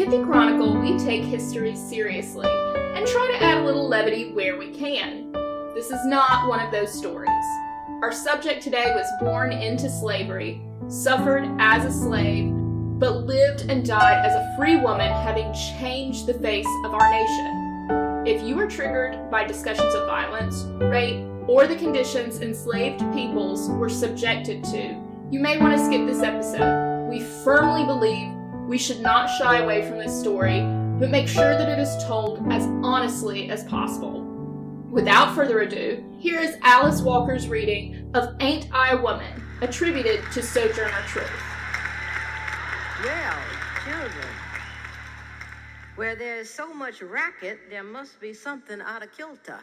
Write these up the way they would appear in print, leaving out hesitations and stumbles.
Pithy Chronicle, we take history seriously and try to add a little levity where we can. This is not one of those stories. Our subject today was born into slavery, suffered as a slave, but lived and died as a free woman, having changed the face of our nation. If you are triggered by discussions of violence, rape, or the conditions enslaved peoples were subjected to, you may want to skip this episode. We firmly believe we should not shy away from this story, but make sure that it is told as honestly as possible. Without further ado, here is Alice Walker's reading of Ain't I a Woman, attributed to Sojourner Truth. Well, children, where there is so much racket, there must be something out of kilter.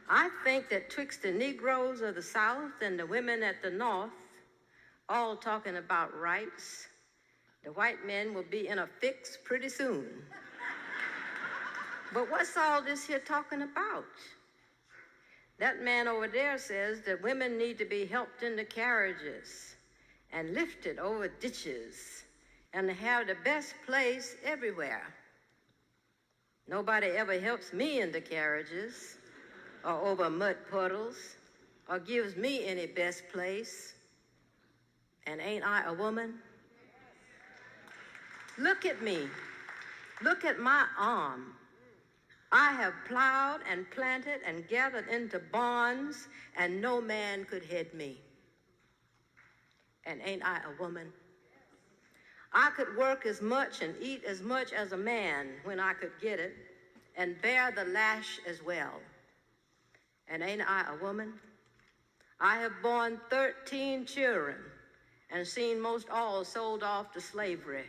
I think that twixt the Negroes of the South and the women at the North, all talking about rights, the white men will be in a fix pretty soon. But what's all this here talking about? That man over there says that women need to be helped into carriages and lifted over ditches and to have the best place everywhere. Nobody ever helps me into carriages or over mud puddles or gives me any best place. And ain't I a woman? Look at me. Look at my arm. I have plowed and planted and gathered into barns, and no man could head me. And ain't I a woman? I could work as much and eat as much as a man when I could get it, and bear the lash as well. And ain't I a woman? I have borne 13 children and seen most all sold off to slavery.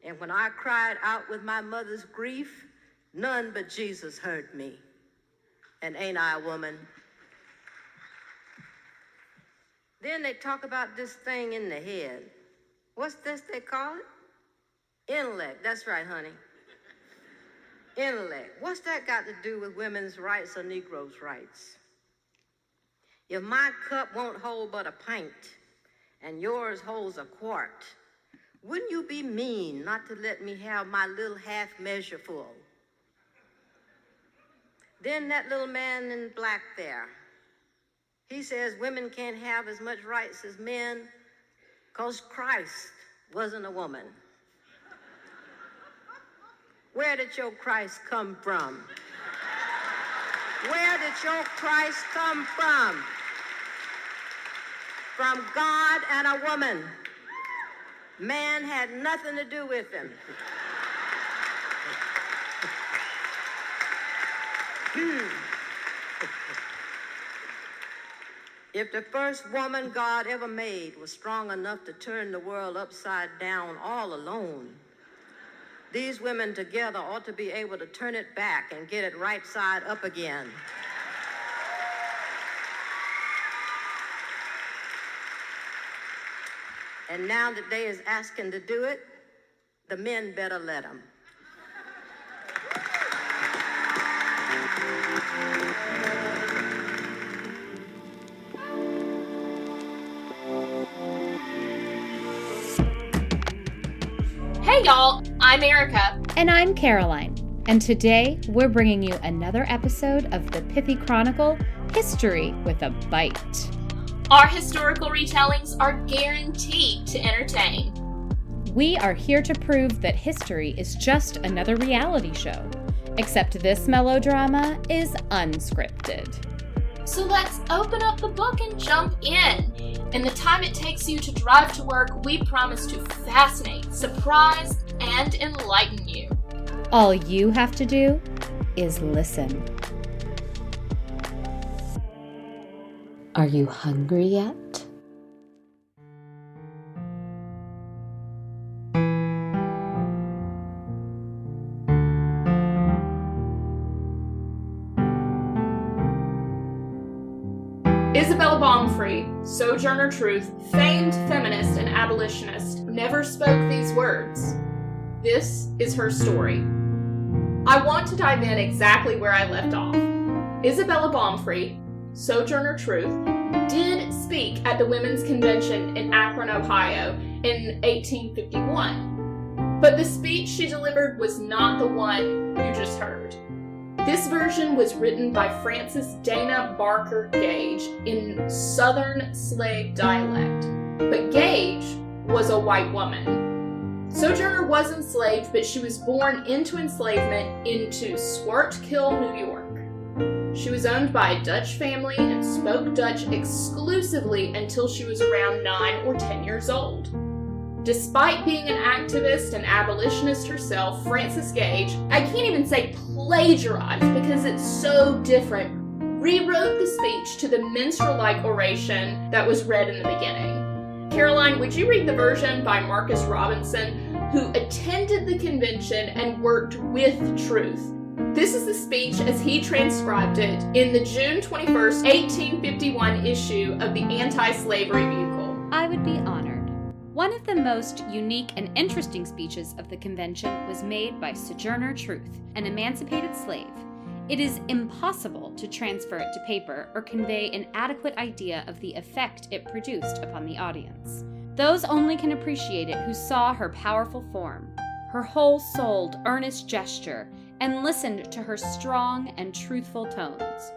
And when I cried out with my mother's grief, none but Jesus heard me. And ain't I a woman? Then they talk about this thing in the head. What's this they call it? Intellect. That's right, honey. Intellect. What's that got to do with women's rights or Negroes' rights? If my cup won't hold but a pint and yours holds a quart, wouldn't you be mean not to let me have my little half measure full? Then that little man in black there, he says women can't have as much rights as men because Christ wasn't a woman. Where did your Christ come from? Where did your Christ come from? From God and a woman. Man had nothing to do with him. If the first woman God ever made was strong enough to turn the world upside down all alone, these women together ought to be able to turn it back and get it right side up again. And now that they is asking to do it, the men better let them. Hey y'all, I'm Erica. And I'm Caroline. And today we're bringing you another episode of the Pithy Chronicle, History with a Bite. Our historical retellings are guaranteed to entertain. We are here to prove that history is just another reality show, except this melodrama is unscripted. So let's open up the book and jump in. In the time it takes you to drive to work, we promise to fascinate, surprise, and enlighten you. All you have to do is listen. Are you hungry yet? Isabella Baumfree, Sojourner Truth, famed feminist and abolitionist, never spoke these words. This is her story. I want to dive in exactly where I left off. Isabella Baumfree, Sojourner Truth, did speak at the Women's Convention in Akron, Ohio in 1851. But the speech she delivered was not the one you just heard. This version was written by Frances Dana Barker Gage in Southern slave dialect. But Gage was a white woman. Sojourner was enslaved, but she was born into enslavement into Swartkill, New York. She was owned by a Dutch family and spoke Dutch exclusively until she was around 9 or 10 years old. Despite being an activist and abolitionist herself, Frances Gage, I can't even say plagiarized because it's so different, rewrote the speech to the minstrel-like oration that was read in the beginning. Caroline, would you read the version by Marcus Robinson, who attended the convention and worked with Truth? This is the speech as he transcribed it in the June 21st, 1851 issue of the Anti-Slavery Bugle. I would be honored. One of the most unique and interesting speeches of the convention was made by Sojourner Truth, an emancipated slave. It is impossible to transfer it to paper or convey an adequate idea of the effect it produced upon the audience. Those only can appreciate it who saw her powerful form, her whole-souled, earnest gesture, and listened to her strong and truthful tones.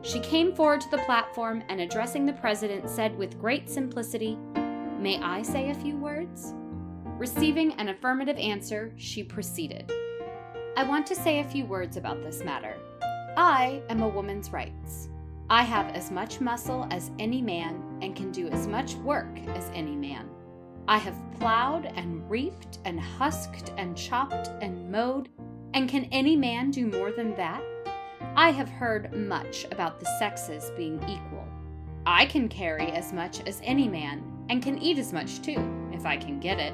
She came forward to the platform and, addressing the president, said with great simplicity, "May I say a few words?" Receiving an affirmative answer, she proceeded. "I want to say a few words about this matter. I am a woman's rights. I have as much muscle as any man and can do as much work as any man. I have plowed and reaped and husked and chopped and mowed, and can any man do more than that? I have heard much about the sexes being equal. I can carry as much as any man, and can eat as much too, if I can get it.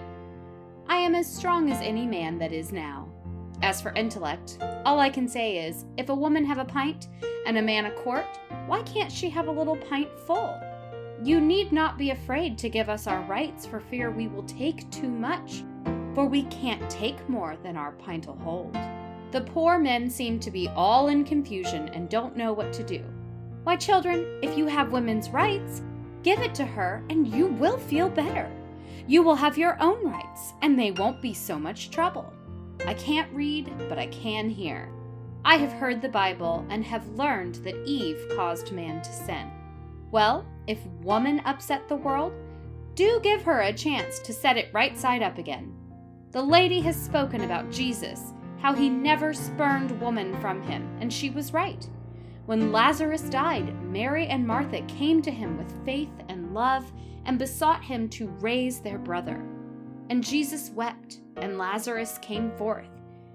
I am as strong as any man that is now. As for intellect, all I can say is, if a woman have a pint, and a man a quart, why can't she have a little pint full? You need not be afraid to give us our rights for fear we will take too much, for we can't take more than our pint'll hold." The poor men seem to be all in confusion and don't know what to do. Why, children, if you have women's rights, give it to her and you will feel better. You will have your own rights, and they won't be so much trouble. I can't read, but I can hear. I have heard the Bible and have learned that Eve caused man to sin. Well, if woman upset the world, do give her a chance to set it right side up again. The lady has spoken about Jesus, how he never spurned woman from him, and she was right. When Lazarus died, Mary and Martha came to him with faith and love and besought him to raise their brother. And Jesus wept, and Lazarus came forth.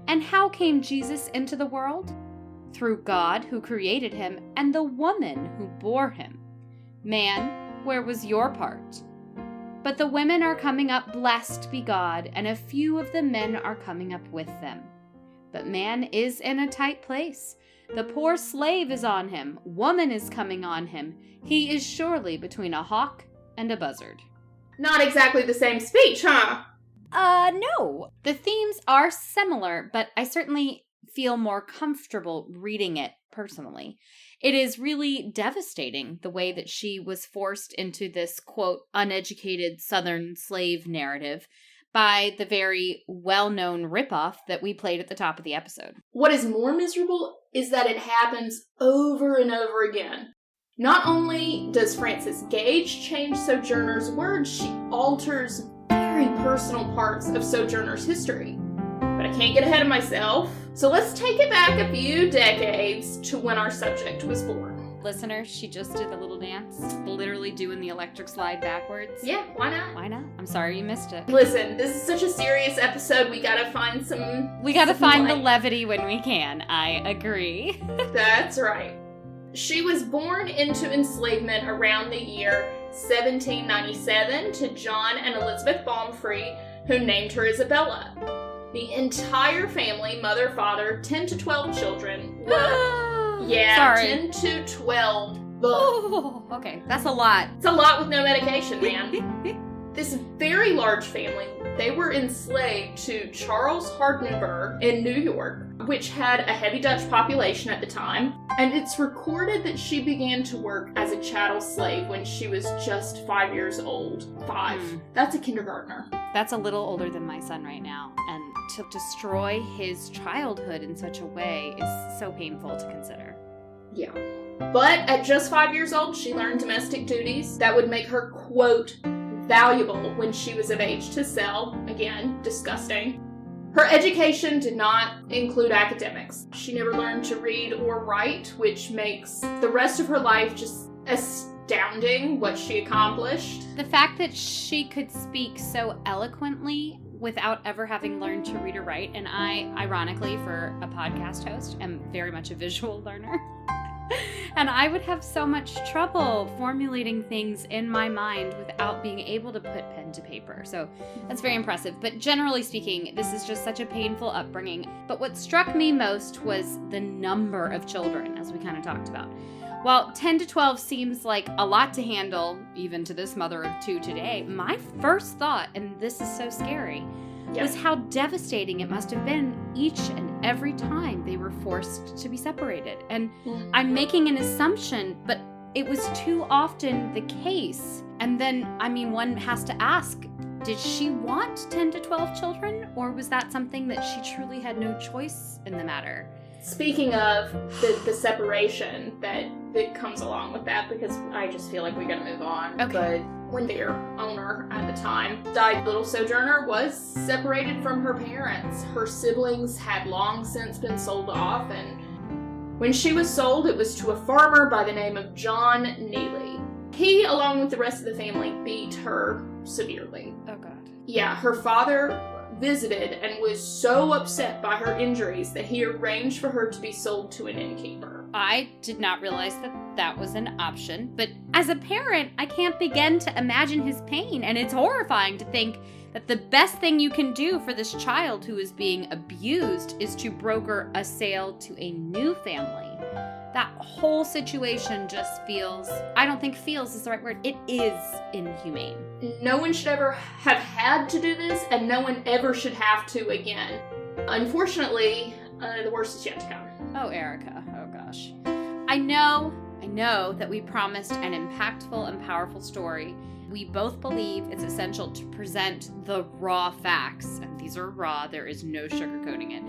And how came Jesus into the world? Through God, who created him, and the woman who bore him. Man, where was your part? But the women are coming up, blessed be God, and a few of the men are coming up with them. But man is in a tight place. The poor slave is on him. Woman is coming on him. He is surely between a hawk and a buzzard. Not exactly the same speech, huh? No. The themes are similar, but I certainly feel more comfortable reading it personally. It is really devastating the way that she was forced into this, quote, uneducated Southern slave narrative by the very well-known ripoff that we played at the top of the episode. What is more miserable is that it happens over and over again. Not only does Frances Gage change Sojourner's words, she alters very personal parts of Sojourner's history. But I can't get ahead of myself, so let's take it back a few decades to when our subject was born. Listener, she just did the little dance, literally doing the electric slide backwards. Yeah, why not? Why not? I'm sorry you missed it. Listen, this is such a serious episode, we gotta find the levity when we can. I agree. That's right. She was born into enslavement around the year 1797 to John and Elizabeth Baumfree, who named her Isabella. The entire family, mother, father, 10 to 12 children, Sorry. 10 to 12. Oh, okay, that's a lot. It's a lot with no medication, man. This very large family, they were enslaved to Charles Hardenberg in New York, which had a heavy Dutch population at the time, and it's recorded that she began to work as a chattel slave when she was just 5 years old. 5. That's a kindergartner. That's a little older than my son right now, and to destroy his childhood in such a way is so painful to consider. Yeah. But at just 5 years old, she learned domestic duties that would make her, quote, valuable when she was of age to sell. Again, disgusting. Her education did not include academics. She never learned to read or write, which makes the rest of her life just astounding what she accomplished. The fact that she could speak so eloquently without ever having learned to read or write, and I, ironically, for a podcast host, am very much a visual learner. And I would have so much trouble formulating things in my mind without being able to put pen to paper. So that's very impressive. But generally speaking, this is just such a painful upbringing. But what struck me most was the number of children, as we kind of talked about. While 10 to 12 seems like a lot to handle, even to this mother of 2 today, my first thought, and this is so scary, was how devastating it must have been each and every time they were forced to be separated. And I'm making an assumption, but it was too often the case. And then, one has to ask, did she want 10 to 12 children? Or was that something that she truly had no choice in the matter? Speaking of the separation that comes along with that, because I just feel like we gotta move on. Okay. But when their owner at the time died, little Sojourner was separated from her parents. Her siblings had long since been sold off, and when she was sold, it was to a farmer by the name of John Neely. He, along with the rest of the family, beat her severely. Oh, God. Yeah, her father visited and was so upset by her injuries that he arranged for her to be sold to an innkeeper. I did not realize that was an option, but as a parent, I can't begin to imagine his pain, and it's horrifying to think that the best thing you can do for this child who is being abused is to broker a sale to a new family. That whole situation just feels, I don't think feels is the right word, it is inhumane. No one should ever have had to do this, and no one ever should have to again. Unfortunately, the worst is yet to come. Oh, Erica. Oh, gosh. I know that we promised an impactful and powerful story. We both believe it's essential to present the raw facts, and these are raw, there is no sugarcoating it.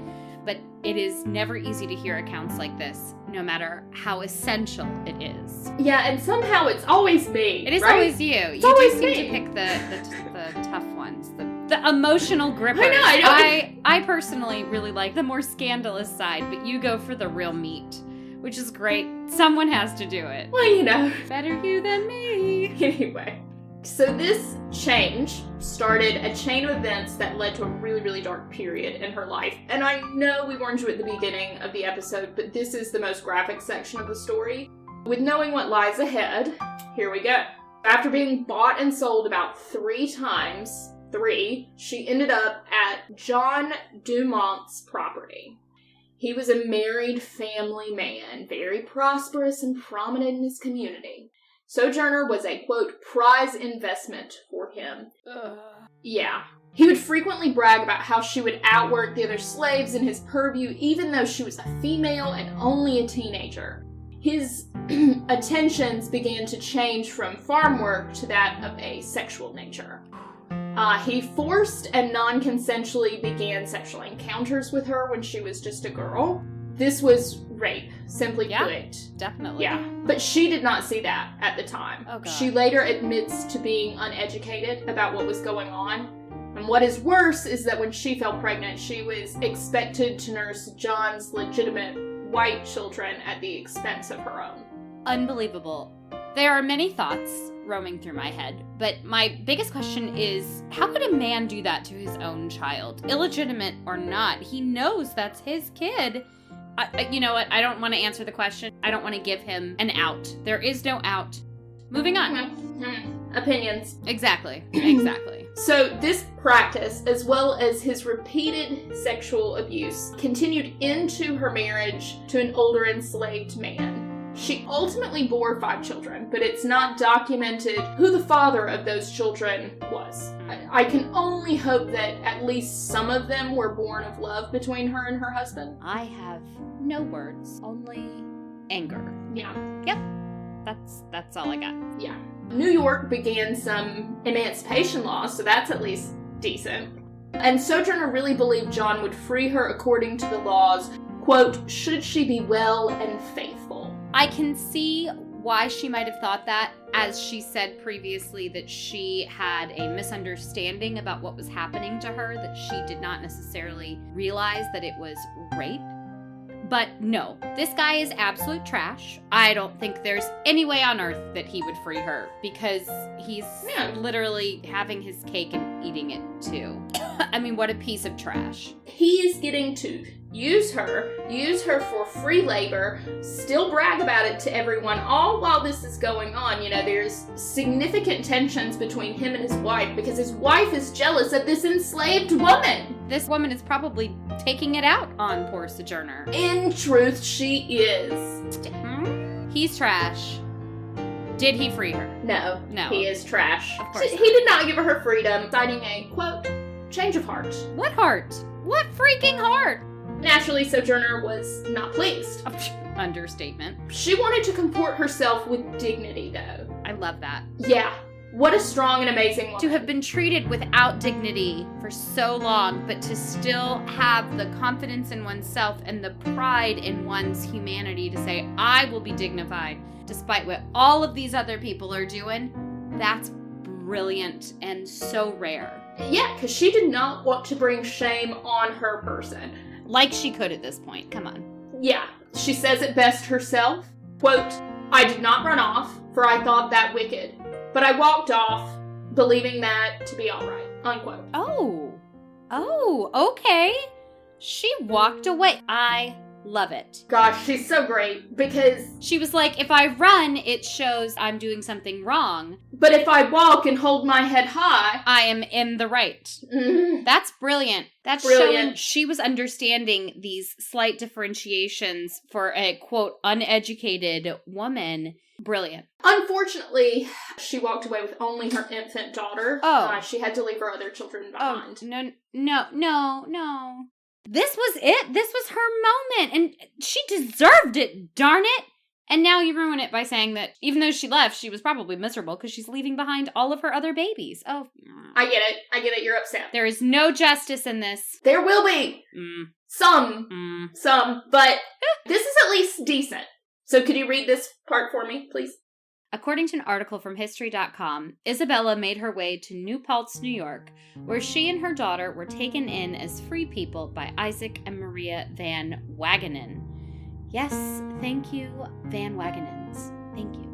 But it is never easy to hear accounts like this, no matter how essential it is. Yeah, and somehow it's always me. It is right? always you. It's You always do seem me. to pick the tough ones, the emotional grippers. I know. I personally really like the more scandalous side, but you go for the real meat, which is great. Someone has to do it. Well, Better you than me. Anyway. So this change started a chain of events that led to a really, really dark period in her life. And I know we warned you at the beginning of the episode, but this is the most graphic section of the story. With knowing what lies ahead, here we go. After being bought and sold about 3 times, she ended up at John Dumont's property. He was a married family man, very prosperous and prominent in his community. Sojourner was a, quote, prize investment for him. Yeah. He would frequently brag about how she would outwork the other slaves in his purview, even though she was a female and only a teenager. His attentions began to change from farm work to that of a sexual nature. He forced and non-consensually began sexual encounters with her when she was just a girl. This was rape, simply put. Definitely. Yeah, but she did not see that at the time. Oh, God. She later admits to being uneducated about what was going on. And what is worse is that when she fell pregnant, she was expected to nurse John's legitimate white children at the expense of her own. Unbelievable. There are many thoughts roaming through my head, but my biggest question is, how could a man do that to his own child? Illegitimate or not, he knows that's his kid. You know what? I don't want to answer the question. I don't want to give him an out. There is no out. Moving on. Opinions. Exactly. So this practice, as well as his repeated sexual abuse, continued into her marriage to an older enslaved man. She ultimately bore 5 children, but it's not documented who the father of those children was. I can only hope that at least some of them were born of love between her and her husband. I have no words, only anger. Yeah. Yep. That's all I got. Yeah. New York began some emancipation laws, so that's at least decent. And Sojourner really believed John would free her according to the laws, quote, should she be well and faithful. I can see why she might have thought that, as she said previously that she had a misunderstanding about what was happening to her, that she did not necessarily realize that it was rape. But no, this guy is absolute trash. I don't think there's any way on earth that he would free her, because he's literally having his cake and eating it too. I mean, what a piece of trash. He is getting to use her for free labor, still brag about it to everyone, all while this is going on. You know, there's significant tensions between him and his wife, because his wife is jealous of this enslaved woman. This woman is probably taking it out on poor Sojourner. In truth, she is. He's trash. Did he free her? No. He is trash. Of course He did not give her freedom, citing a, quote, change of heart. What heart? What freaking heart? Naturally, Sojourner was not pleased. Understatement. She wanted to comport herself with dignity, though. I love that. Yeah. What a strong and amazing woman. To have been treated without dignity for so long, but to still have the confidence in oneself and the pride in one's humanity to say, I will be dignified, despite what all of these other people are doing, that's brilliant and so rare. Yeah, because she did not want to bring shame on her person. Like she could at this point. Come on. Yeah. She says it best herself. Quote, I did not run off, for I thought that wicked. But I walked off, believing that to be all right. Unquote. Oh, okay. She walked away. I love it. Gosh, she's so great, because she was like, if I run, it shows I'm doing something wrong. But if I walk and hold my head high, I am in the right. Mm-hmm. That's brilliant. That's showing she was understanding these slight differentiations for a, quote, uneducated woman. Brilliant. Unfortunately, she walked away with only her infant daughter. Oh. She had to leave her other children behind. Oh, no. This was it. This was her moment, and she deserved it, darn it. And now you ruin it by saying that even though she left, she was probably miserable because she's leaving behind all of her other babies. Oh. I get it. You're upset. There is no justice in this. There will be. Some. But this is at least decent. So could you read this part for me, please? According to an article from History.com, Isabella made her way to New Paltz, New York, where she and her daughter were taken in as free people by Isaac and Maria Van Wagenen. Yes, thank you, Van Wagenens. Thank you.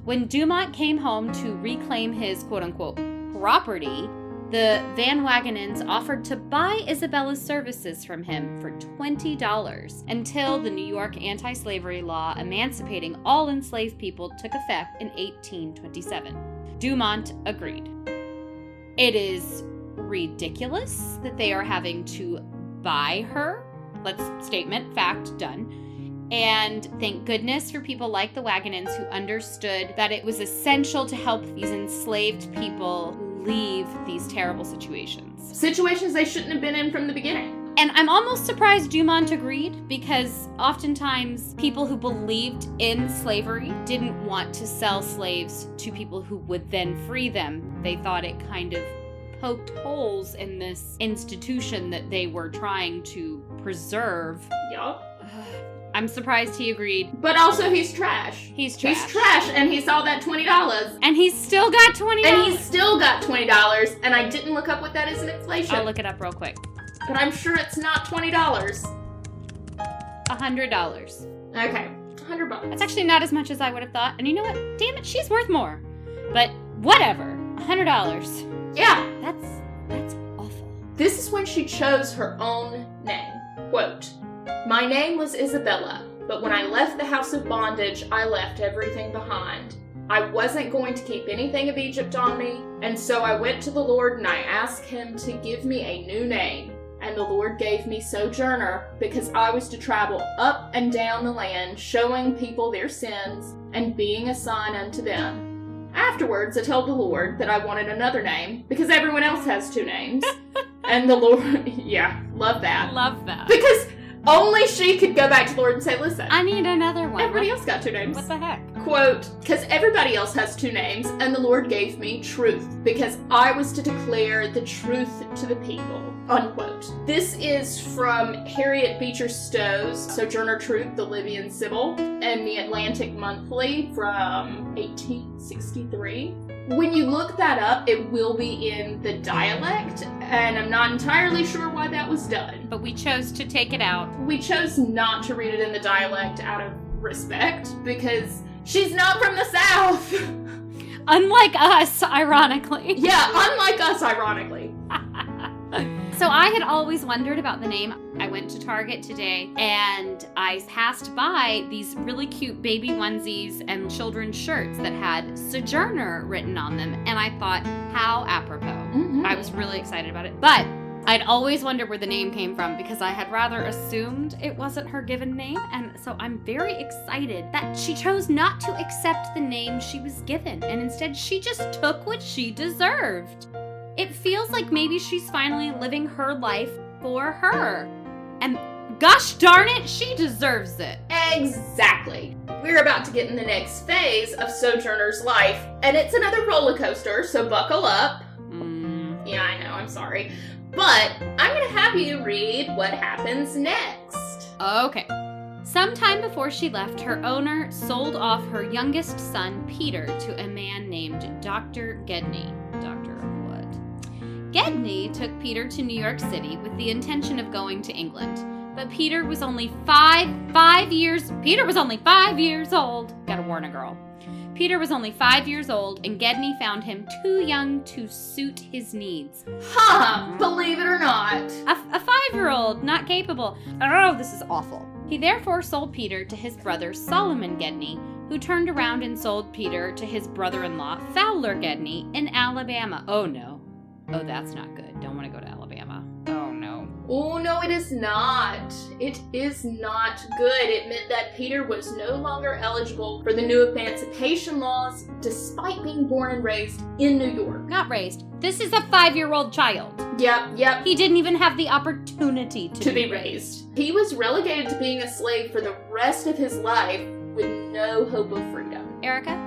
When Dumont came home to reclaim his quote-unquote property, the Van Wagenens offered to buy Isabella's services from him for $20 until the New York anti-slavery law emancipating all enslaved people took effect in 1827. Dumont agreed. It is ridiculous that they are having to buy her. Statement, fact, done. And thank goodness for people like the Wagenens who understood that it was essential to help these enslaved people leave these terrible situations. Situations they shouldn't have been in from the beginning. And I'm almost surprised Dumont agreed, because oftentimes people who believed in slavery didn't want to sell slaves to people who would then free them. They thought it kind of poked holes in this institution that they were trying to preserve. Yup. I'm surprised he agreed. But also, he's trash. He's trash. He's trash, and he saw that $20. And he's still got $20. And I didn't look up what that is in inflation. I'll look it up real quick. But I'm sure it's not $20. $100. Okay, $100. That's actually not as much as I would have thought. And you know what? Damn it, she's worth more. But whatever. $100. Yeah. That's awful. This is when she chose her own name. Quote, my name was Isabella, but when I left the house of bondage, I left everything behind. I wasn't going to keep anything of Egypt on me, and so I went to the Lord and I asked him to give me a new name. And the Lord gave me Sojourner, because I was to travel up and down the land, showing people their sins, and being a sign unto them. Afterwards, I told the Lord that I wanted another name, because everyone else has 2 names. And the Lord, yeah, love that. Love that. Because only she could go back to the Lord and say, listen, I need another one. everybody else got 2 names. What the heck? Quote, because everybody else has 2 names, and the Lord gave me Truth, because I was to declare the truth to the people. Unquote. This is from Harriet Beecher Stowe's Sojourner Truth, the Libyan Sibyl, and the Atlantic Monthly from 1863. When you look that up, it will be in the dialect, and I'm not entirely sure why that was done. But we chose to take it out. We chose not to read it in the dialect out of respect, because she's not from the South. Unlike us, ironically. Yeah, unlike us, ironically. So I had always wondered about the name. I went to Target today and I passed by these really cute baby onesies and children's shirts that had Sojourner written on them. And I thought, how apropos. Mm-hmm. I was really excited about it. But I'd always wondered where the name came from because I had rather assumed it wasn't her given name. And so I'm very excited that she chose not to accept the name she was given. And instead she just took what she deserved. It feels like maybe she's finally living her life for her. And gosh darn it, she deserves it. Exactly. We're about to get in the next phase of Sojourner's life, and it's another roller coaster, so buckle up. Yeah, I know, I'm sorry. But I'm going to have you read what happens next. Okay. Sometime before she left, her owner sold off her youngest son, Peter, to a man named Dr. Gedney. Doctor of what? Gedney took Peter to New York City with the intention of going to England. But Peter was only 5 years old. Gotta warn a girl. Peter was only 5 years old, and Gedney found him too young to suit his needs. Believe it or not. A 5-year-old, not capable. Oh, this is awful. He therefore sold Peter to his brother Solomon Gedney, who turned around and sold Peter to his brother-in-law Fowler Gedney in Alabama. Oh no. Oh, that's not good. Don't want to go to Alabama. Oh no. Oh no, it is not. It is not good. It meant that Peter was no longer eligible for the new emancipation laws, despite being born and raised in New York. Not raised. This is a 5-year-old child. Yep. He didn't even have the opportunity to be raised. He was relegated to being a slave for the rest of his life with no hope of freedom. Erica,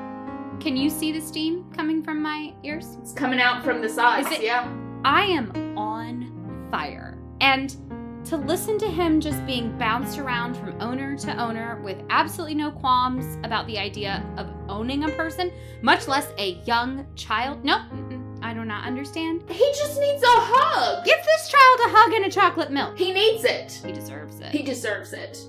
can you see the steam coming from my ears? It's coming out from the sides, yeah. I am on fire. And to listen to him just being bounced around from owner to owner with absolutely no qualms about the idea of owning a person, much less a young child. Nope, I do not understand. He just needs a hug. Give this child a hug and a chocolate milk. He needs it. He deserves it. He deserves it.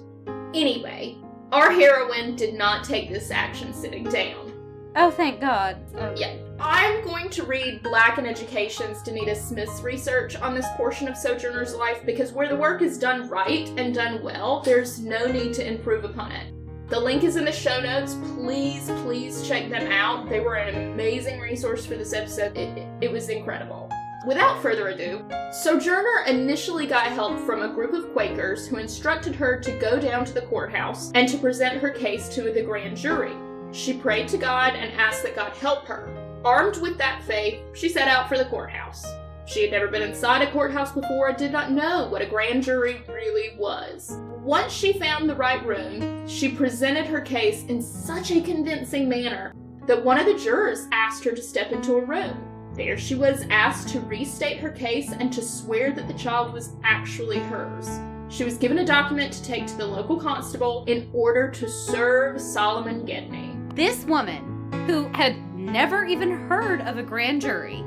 Anyway, our heroine did not take this action sitting down. Oh, thank God. Oh. Yeah. I'm going to read Black in Education's Danita Smith's research on this portion of Sojourner's life because where the work is done right and done well, there's no need to improve upon it. The link is in the show notes. Please check them out. They were an amazing resource for this episode. It was incredible. Without further ado, Sojourner initially got help from a group of Quakers who instructed her to go down to the courthouse and to present her case to the grand jury. She prayed to God and asked that God help her. Armed with that faith, she set out for the courthouse. She had never been inside a courthouse before and did not know what a grand jury really was. Once she found the right room, she presented her case in such a convincing manner that one of the jurors asked her to step into a room. There she was asked to restate her case and to swear that the child was actually hers. She was given a document to take to the local constable in order to serve Solomon Gedney. This woman, who had never even heard of a grand jury,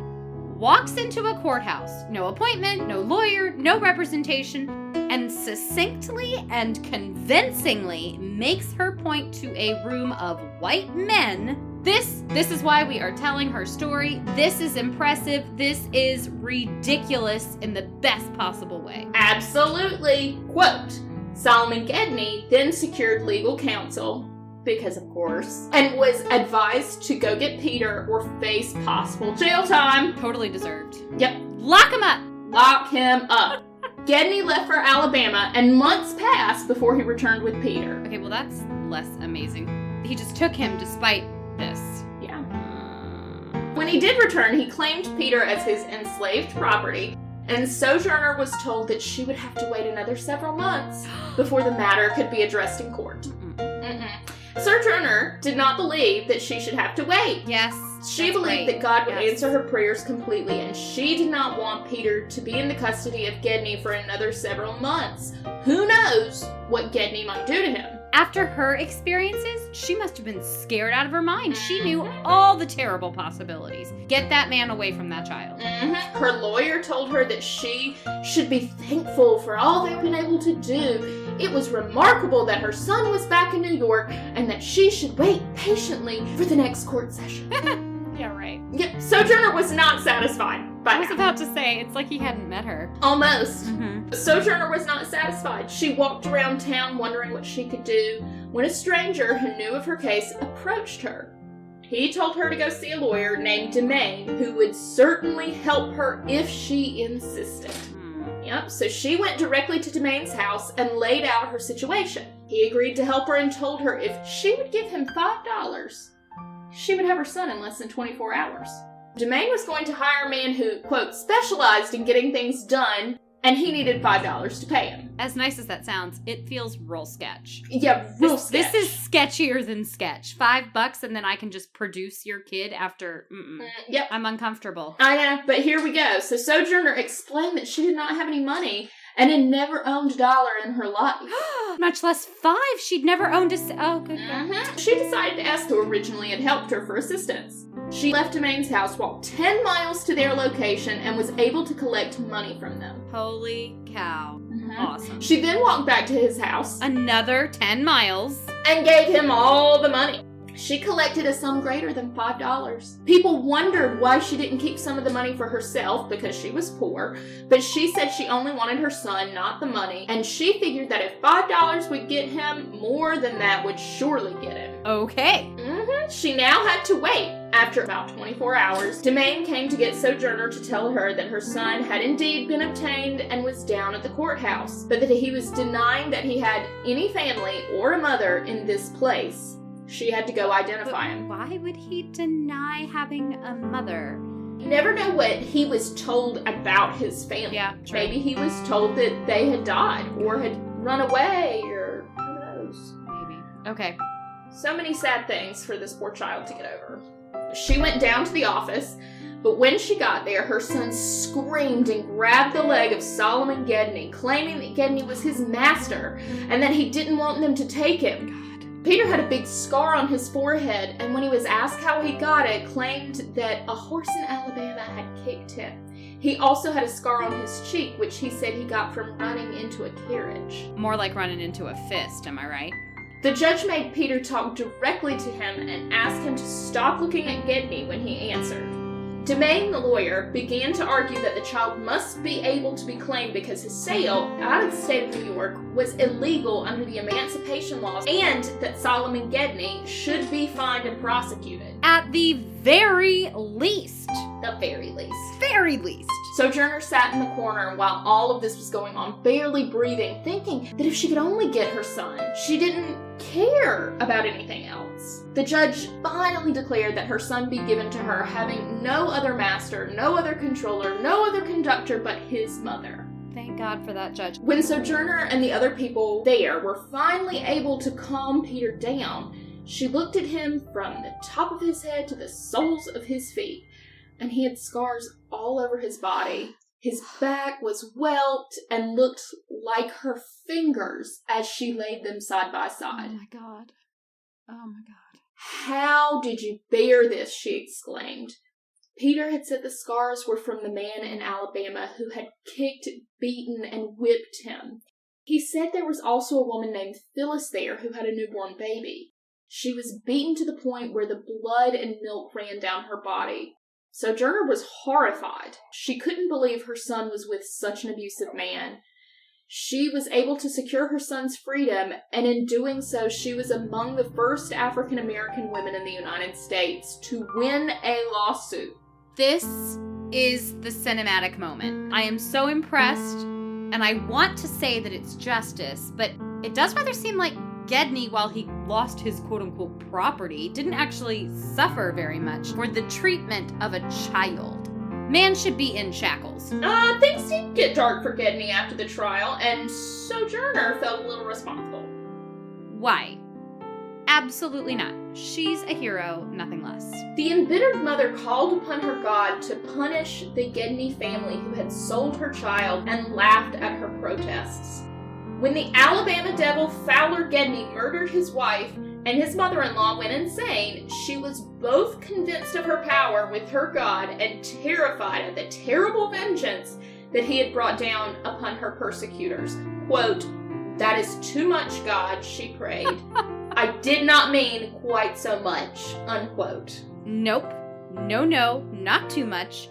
walks into a courthouse, no appointment, no lawyer, no representation, and succinctly and convincingly makes her point to a room of white men. This is why we are telling her story. This is impressive. This is ridiculous in the best possible way. Absolutely. Quote, Solomon Gedney then secured legal counsel, because of course, and was advised to go get Peter or face possible jail time. Totally deserved. Yep. Lock him up. Lock him up. Gedney left for Alabama, and months passed before he returned with Peter. Okay, well, that's less amazing. He just took him despite this. Yeah. When he did return, he claimed Peter as his enslaved property, and Sojourner was told that she would have to wait another several months before the matter could be addressed in court. Sojourner did not believe that she should have to wait. Yes. She believed that God would answer her prayers completely, and she did not want Peter to be in the custody of Gedney for another several months. Who knows what Gedney might do to him? After her experiences, she must have been scared out of her mind. She knew all the terrible possibilities. Get that man away from that child. Her lawyer told her that she should be thankful for all they've been able to do. It was remarkable that her son was back in New York, and that she should wait patiently for the next court session. Yeah, right. Yep, Sojourner was not satisfied. I was about to say, it's like he hadn't met her. Almost. Sojourner was not satisfied. She walked around town wondering what she could do when a stranger who knew of her case approached her. He told her to go see a lawyer named Demain, who would certainly help her if she insisted. Yep, so she went directly to Demain's house and laid out her situation. He agreed to help her and told her if she would give him $5, she would have her son in less than 24 hours. Demain was going to hire a man who, quote, specialized in getting things done, and he needed $5 to pay him. As nice as that sounds, it feels real sketch. Yeah, real sketch. This is sketchier than sketch. $5 and then I can just produce your kid after... Yep. I'm uncomfortable. I know, but here we go. So Sojourner explained that she did not have any money and had never owned a dollar in her life. Much less 5. She'd never owned a... Oh, good God. She decided to ask who originally had helped her for assistance. She left Demain's house, walked 10 miles to their location, and was able to collect money from them. Holy cow. Awesome. She then walked back to his house. Another 10 miles. And gave him all the money. She collected a sum greater than $5. People wondered why she didn't keep some of the money for herself because she was poor, but she said she only wanted her son, not the money, and she figured that if $5 would get him, more than that would surely get him. Okay. She now had to wait. After about 24 hours, Demain came to get Sojourner to tell her that her son had indeed been obtained and was down at the courthouse, but that he was denying that he had any family or a mother in this place. She had to go identify him. Why would he deny having a mother? You never know what he was told about his family. Yeah, true. Maybe he was told that they had died or had run away, or who knows. Maybe. Okay. So many sad things for this poor child to get over. She went down to the office, but when she got there, her son screamed and grabbed the leg of Solomon Gedney, claiming that Gedney was his master and that he didn't want them to take him. Peter had a big scar on his forehead, and when he was asked how he got it, claimed that a horse in Alabama had kicked him. He also had a scar on his cheek, which he said he got from running into a carriage. More like running into a fist, am I right? The judge made Peter talk directly to him and asked him to stop looking at Gedney when he answered. Demain, the lawyer, began to argue that the child must be able to be claimed because his sale out of the state of New York was illegal under the emancipation laws, and that Solomon Gedney should be fined and prosecuted. At the very least. The very least. Very least. Sojourner sat in the corner while all of this was going on, barely breathing, thinking that if she could only get her son, she didn't care about anything else. The judge finally declared that her son be given to her, having no other master, no other controller, no other conductor but his mother. Thank God for that judge. When Sojourner and the other people there were finally able to calm Peter down, she looked at him from the top of his head to the soles of his feet, and he had scars all over his body. His back was whelped and looked like her fingers as she laid them side by side. Oh my God. Oh my God. "How did you bear this?" she exclaimed. Peter had said the scars were from the man in Alabama who had kicked, beaten, and whipped him. He said there was also a woman named Phyllis there who had a newborn baby. She was beaten to the point where the blood and milk ran down her body. Sojourner was horrified. She couldn't believe her son was with such an abusive man. She was able to secure her son's freedom, and in doing so, she was among the first African American women in the United States to win a lawsuit. This is the cinematic moment. I am so impressed And I want to say that it's justice, but it does rather seem like Gedney, while he lost his quote-unquote property, didn't actually suffer very much for the treatment of a child. Man should be in shackles. Things did get dark for Gedney after the trial, and Sojourner felt a little responsible. Why? Absolutely not. She's a hero, nothing less. The embittered mother called upon her God to punish the Gedney family who had sold her child and laughed at her protests. When the Alabama devil Fowler Gedney murdered his wife and his mother-in-law went insane, she was both convinced of her power with her God and terrified of the terrible vengeance that he had brought down upon her persecutors. Quote, "That is too much, God," she prayed. "I did not mean quite so much," unquote. Nope. No, not too much.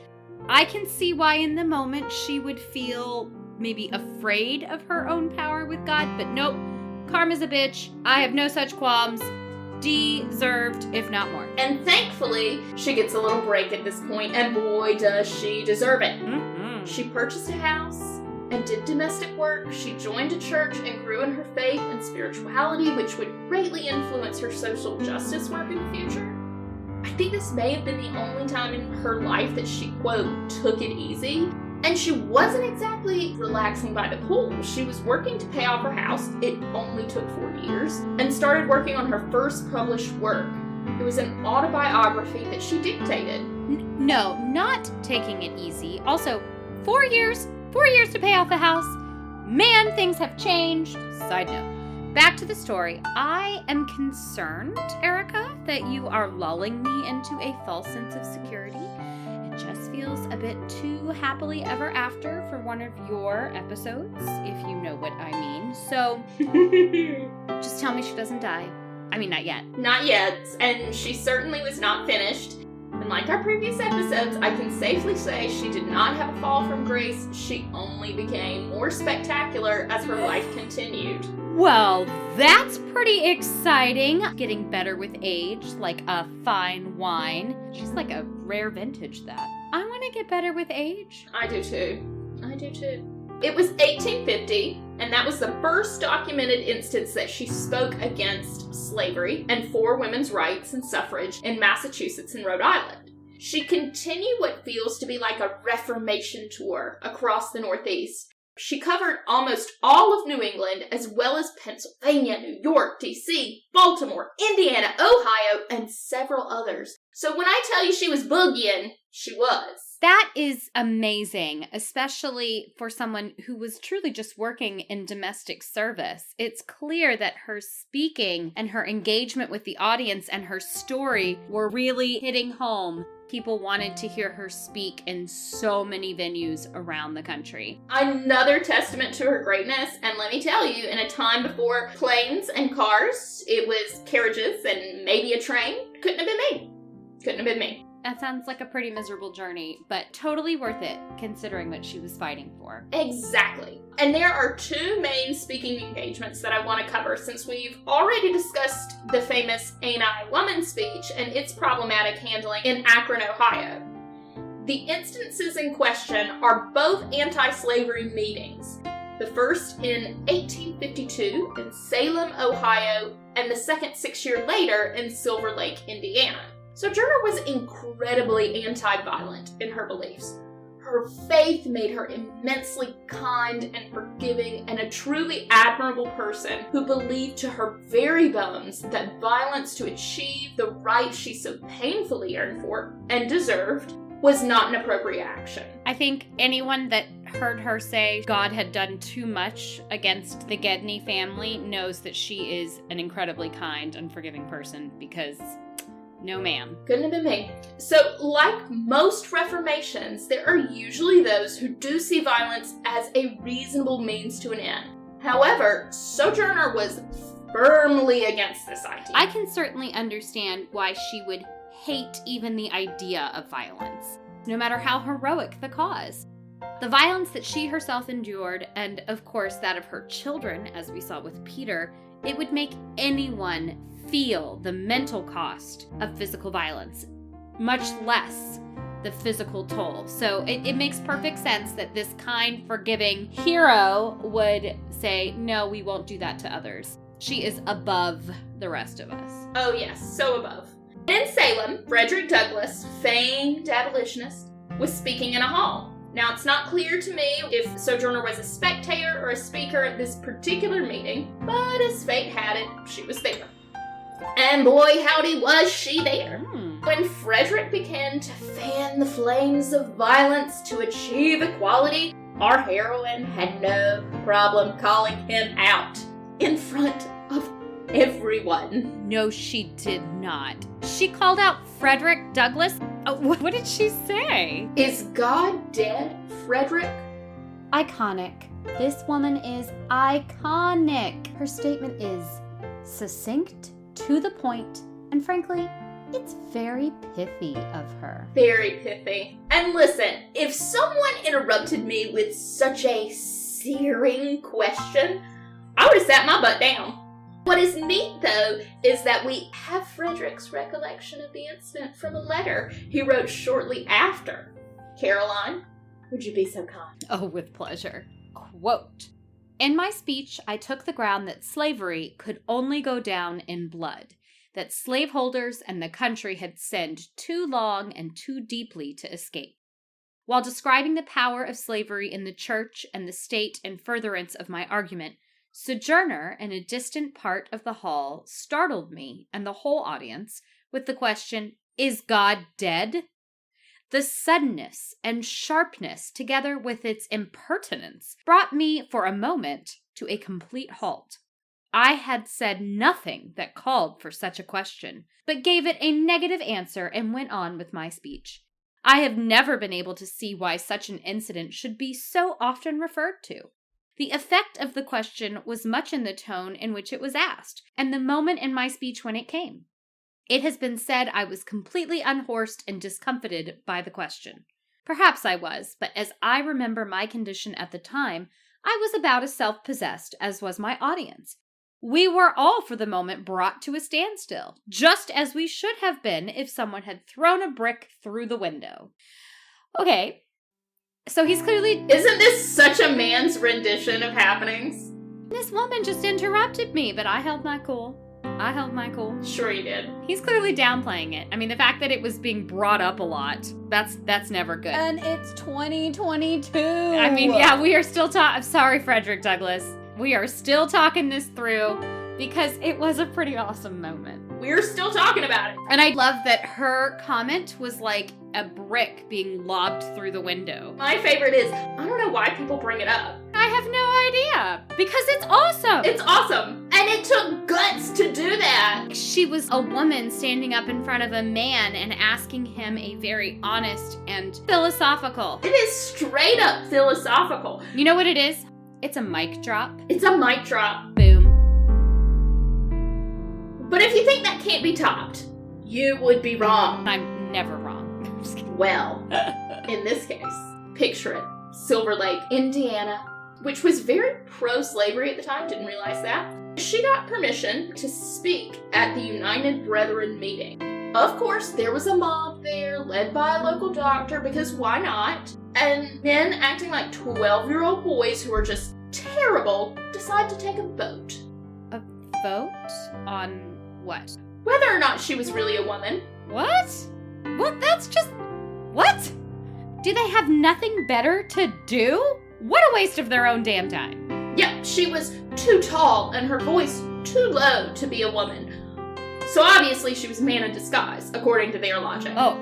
I can see why in the moment she would feel maybe afraid of her own power with God, but nope. Karma's a bitch. I have no such qualms. Deserved, if not more. And thankfully, she gets a little break at this point, and boy, does she deserve it. Mm-hmm. She purchased a house and did domestic work. She joined a church and grew in her faith and spirituality, which would greatly influence her social justice work in the future. I think this may have been the only time in her life that she, quote, took it easy. And she wasn't exactly relaxing by the pool. She was working to pay off her house. It only took 4 years. And started working on her first published work. It was an autobiography that she dictated. No, not taking it easy. Also, 4 years? 4 years to pay off the house? Man, things have changed. Side note. Back to the story. I am concerned, Erica, that you are lulling me into a false sense of security. It just feels a bit too happily ever after for one of your episodes, if you know what I mean. So, just tell me she doesn't die. I mean, not yet. Not yet, and she certainly was not finished. And like our previous episodes, I can safely say she did not have a fall from grace. She only became more spectacular as her life continued. Well, that's pretty exciting. Getting better with age, like a fine wine. She's like a rare vintage, that. I want to get better with age. I do too. It was 1850, and that was the first documented instance that she spoke against slavery and for women's rights and suffrage in Massachusetts and Rhode Island. She continued what feels to be like a Reformation tour across the Northeast. She covered almost all of New England, as well as Pennsylvania, New York, D.C., Baltimore, Indiana, Ohio, and several others. So when I tell you she was boogieing, she was. That is amazing, especially for someone who was truly just working in domestic service. It's clear that her speaking and her engagement with the audience and her story were really hitting home. People wanted to hear her speak in so many venues around the country. Another Testament to her greatness, and let me tell you, in a time before planes and cars, it was carriages and maybe a train. Couldn't have been me. That sounds like a pretty miserable journey, but totally worth it, considering what she was fighting for. Exactly. And there are two main speaking engagements that I want to cover, since we've already discussed the famous Ain't I a Woman speech and its problematic handling in Akron, Ohio. The instances in question are both anti-slavery meetings. The first in 1852 in Salem, Ohio, and the second 6 years later in Silver Lake, Indiana. Sojourner was incredibly anti-violent in her beliefs. Her faith made her immensely kind and forgiving and a truly admirable person who believed to her very bones that violence to achieve the right she so painfully earned for and deserved was not an appropriate action. I think anyone that heard her say God had done too much against the Gedney family knows that she is an incredibly kind and forgiving person, because no ma'am. Couldn't have been me. So, like most reformations, there are usually those who do see violence as a reasonable means to an end. However, Sojourner was firmly against this idea. I can certainly understand why she would hate even the idea of violence, no matter how heroic the cause. The violence that she herself endured, and of course that of her children, as we saw with Peter, it would make anyone feel the mental cost of physical violence, much less the physical toll. So it makes perfect sense that this kind, forgiving hero would say, no, we won't do that to others. She is above the rest of us. Oh yes, so above. In Salem, Frederick Douglass, famed abolitionist, was speaking in a hall. Now, it's not clear to me if Sojourner was a spectator or a speaker at this particular meeting, but as fate had it, she was there. And boy, howdy was she there. When Frederick began to fan the flames of violence to achieve equality, our heroine had no problem calling him out in front of everyone. No, she did not. She called out Frederick Douglass. What did she say? Is God dead, Frederick? Iconic. This woman is iconic. Her statement is succinct, to the point, and frankly, it's very pithy of her. Very pithy. And listen, if someone interrupted me with such a searing question, I would have sat my butt down. What is neat, though, is that we have Frederick's recollection of the incident from a letter he wrote shortly after. Caroline, would you be so kind? Oh, with pleasure. Quote, "In my speech, I took the ground that slavery could only go down in blood, that slaveholders and the country had sinned too long and too deeply to escape. While describing the power of slavery in the church and the state in furtherance of my argument, Sojourner, in a distant part of the hall, startled me and the whole audience with the question, 'Is God dead?' The suddenness and sharpness, together with its impertinence, brought me for a moment to a complete halt. I had said nothing that called for such a question, but gave it a negative answer and went on with my speech. I have never been able to see why such an incident should be so often referred to. The effect of the question was much in the tone in which it was asked, and the moment in my speech when it came. It has been said I was completely unhorsed and discomfited by the question. Perhaps I was, but as I remember my condition at the time, I was about as self-possessed as was my audience. We were all for the moment brought to a standstill, just as we should have been if someone had thrown a brick through the window." Okay. So he's clearly... Isn't this such a man's rendition of happenings? This woman just interrupted me, but I held my cool. Sure you did. He's clearly downplaying it. I mean, the fact that it was being brought up a lot, that's never good. And it's 2022. I mean, yeah, we are still talking... Sorry, Frederick Douglass. We are still talking this through because it was a pretty awesome moment. We're still talking about it. And I love that her comment was like a brick being lobbed through the window. My favorite is, I don't know why people bring it up. I have no idea. Because it's awesome. It's awesome. And it took guts to do that. She was a woman standing up in front of a man and asking him a very honest and philosophical. It is straight up philosophical. You know what it is? It's a mic drop. It's a mic drop. Boom. But if you think that can't be topped, you would be wrong. I'm never wrong. I'm just kidding. Well, in this case, picture it. Silver Lake, Indiana, which was very pro-slavery at the time, didn't realize that. She got permission to speak at the United Brethren meeting. Of course, there was a mob there, led by a local doctor, because why not? And men acting like 12-year-old boys who were just terrible decide to take a vote. A vote? On what? Whether or not she was really a woman. What? Well, that's just... What? Do they have nothing better to do? What a waste of their own damn time. Yep, she was too tall and her voice too low to be a woman. So obviously she was a man in disguise, according to their logic. Oh,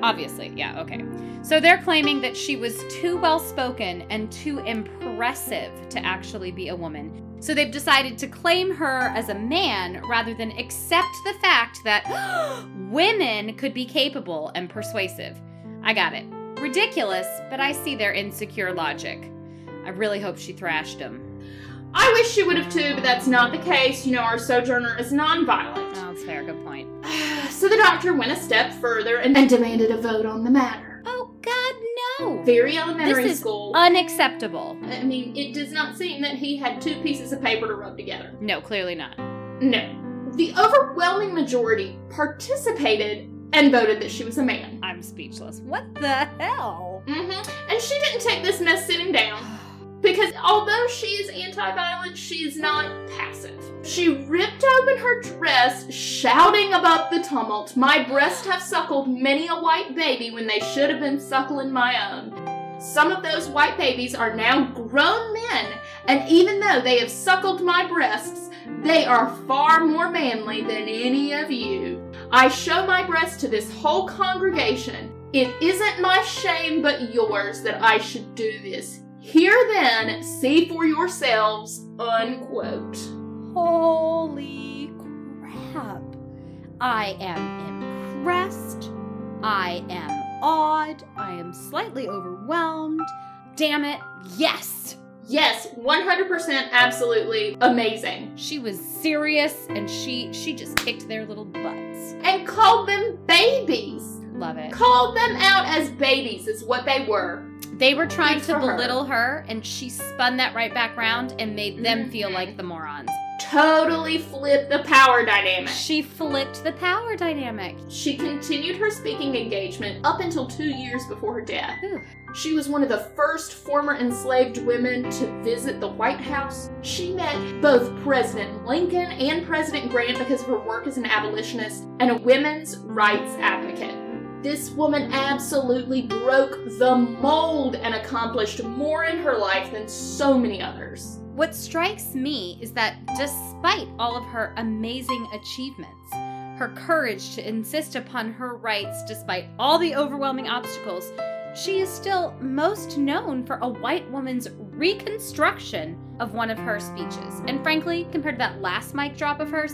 obviously, yeah, okay. So they're claiming that she was too well-spoken and too impressive to actually be a woman. So they've decided to claim her as a man rather than accept the fact that women could be capable and persuasive. I got it. Ridiculous, but I see their insecure logic. I really hope she thrashed him. I wish she would have too, but that's not the case. You know, our Sojourner is nonviolent. Oh, that's fair. Good point. So the doctor went a step further and demanded a vote on the matter. Oh, God, no. Very elementary This is school. Unacceptable. I mean, it does not seem that he had two pieces of paper to rub together. No, clearly not. No. The overwhelming majority participated and voted that she was a man. I'm speechless. What the hell? And she didn't take this mess sitting down. Because although she is anti-violence, she is not passive. She ripped open her dress, shouting above the tumult, "My breasts have suckled many a white baby when they should have been suckling my own. Some of those white babies are now grown men, and even though they have suckled my breasts, they are far more manly than any of you. I show my breasts to this whole congregation. It isn't my shame but yours that I should do this. Hear then, see for yourselves," unquote. Holy crap. I am impressed. I am awed. I am slightly overwhelmed. Damn it, yes! Yes, 100% absolutely amazing. She was serious, and she just kicked their little butts. And called them babies. Love it. Called them out as babies is what they were. They were trying Good to for her. belittle her, and she spun that right back around and made them feel like the morons. Totally flipped the power dynamic. She flipped the power dynamic. She continued her speaking engagement up until 2 years before her death. Ooh. She was one of the first former enslaved women to visit the White House. She met both President Lincoln and President Grant because of her work as an abolitionist and a women's rights advocate. This woman absolutely broke the mold and accomplished more in her life than so many others. What strikes me is that despite all of her amazing achievements, her courage to insist upon her rights despite all the overwhelming obstacles, she is still most known for a white woman's reconstruction of one of her speeches. And frankly, compared to that last mic drop of hers,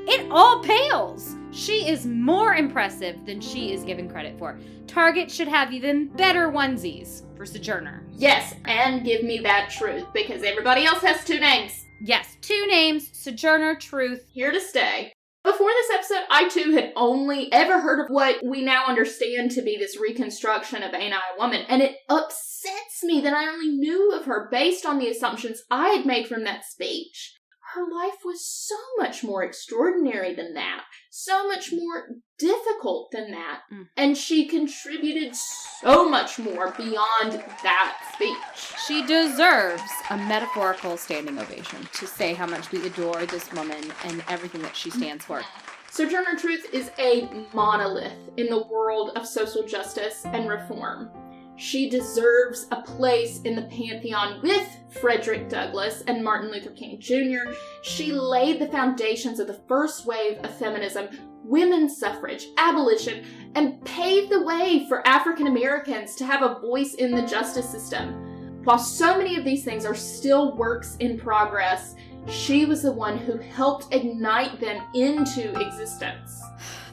it all pales. She is more impressive than she is given credit for. Target should have even better onesies for Sojourner. Yes, and give me that truth, because everybody else has 2 names. Yes, 2 names, Sojourner Truth. Here to stay. Before this episode, I too had only ever heard of what we now understand to be this reconstruction of Ain't I a Woman, and it upsets me that I only knew of her based on the assumptions I had made from that speech. Her life was so much more extraordinary than that, so much more difficult than that, and she contributed so much more beyond that speech. She deserves a metaphorical standing ovation to say how much we adore this woman and everything that she stands for. Sojourner Truth is a monolith in the world of social justice and reform. She deserves a place in the pantheon with Frederick Douglass and Martin Luther King Jr. She laid the foundations of the first wave of feminism, women's suffrage, abolition, and paved the way for African Americans to have a voice in the justice system. While so many of these things are still works in progress, she was the one who helped ignite them into existence.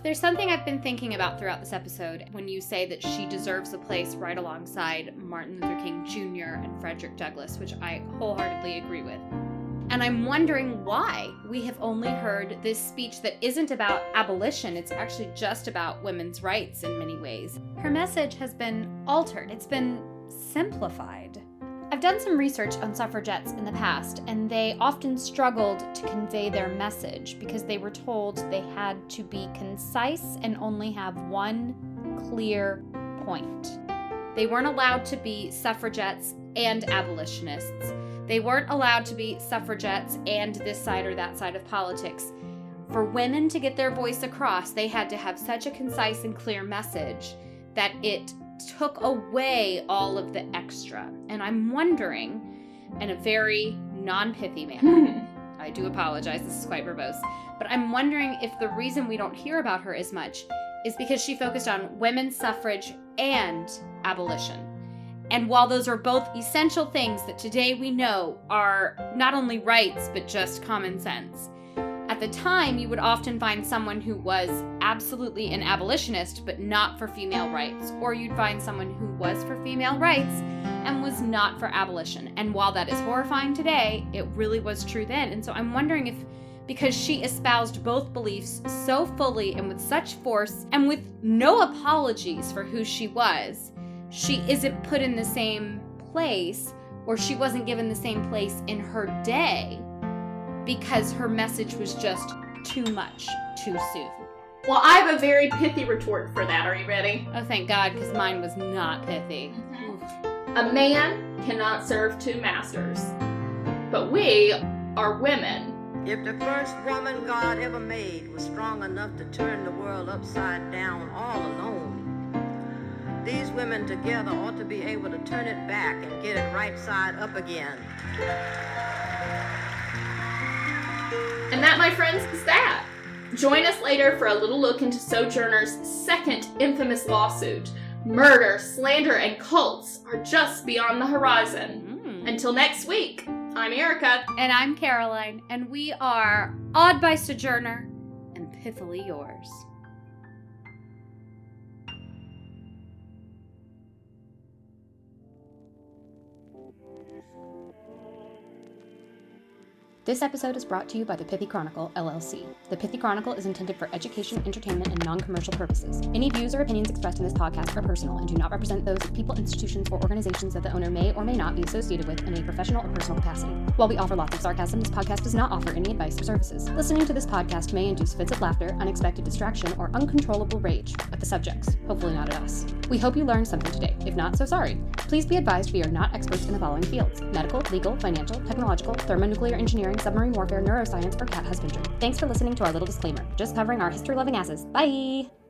There's something I've been thinking about throughout this episode when you say that she deserves a place right alongside Martin Luther King Jr. and Frederick Douglass, which I wholeheartedly agree with. And I'm wondering why we have only heard this speech that isn't about abolition. It's actually just about women's rights in many ways. Her message has been altered. It's been simplified. I've done some research on suffragettes in the past, and they often struggled to convey their message because they were told they had to be concise and only have one clear point. They weren't allowed to be suffragettes and abolitionists. They weren't allowed to be suffragettes and this side or that side of politics. For women to get their voice across, they had to have such a concise and clear message that it took away all of the extra. And I'm wondering, in a very non-pithy manner, I do apologize, this is quite verbose, but I'm wondering if the reason we don't hear about her as much is because she focused on women's suffrage and abolition. And while those are both essential things that today we know are not only rights, but just common sense, at the time, you would often find someone who was absolutely an abolitionist, but not for female rights. Or you'd find someone who was for female rights and was not for abolition. And while that is horrifying today, it really was true then. And so I'm wondering if, because she espoused both beliefs so fully and with such force and with no apologies for who she was, she isn't put in the same place, or she wasn't given the same place in her day, because her message was just too much, too soon. Well, I have a very pithy retort for that. Are you ready? Oh, thank God, because mine was not pithy. A man cannot serve two masters, but we are women. If the first woman God ever made was strong enough to turn the world upside down all alone, these women together ought to be able to turn it back and get it right side up again. And that, my friends, is that. Join us later for a little look into Sojourner's second infamous lawsuit. Murder, slander, and cults are just beyond the horizon. Until next week, I'm Erica. And I'm Caroline, and we are Awed by Sojourner and Pithily Yours. This episode is brought to you by the Pithy Chronicle, LLC. The Pithy Chronicle is intended for education, entertainment, and non-commercial purposes. Any views or opinions expressed in this podcast are personal and do not represent those of people, institutions, or organizations that the owner may or may not be associated with in a professional or personal capacity. While we offer lots of sarcasm, this podcast does not offer any advice or services. Listening to this podcast may induce fits of laughter, unexpected distraction, or uncontrollable rage at the subjects, hopefully not at us. We hope you learned something today. If not, so sorry. Please be advised we are not experts in the following fields: medical, legal, financial, technological, thermonuclear engineering, submarine warfare, neuroscience, or cat husbandry. Thanks for listening to our little disclaimer. Just covering our history-loving asses. Bye!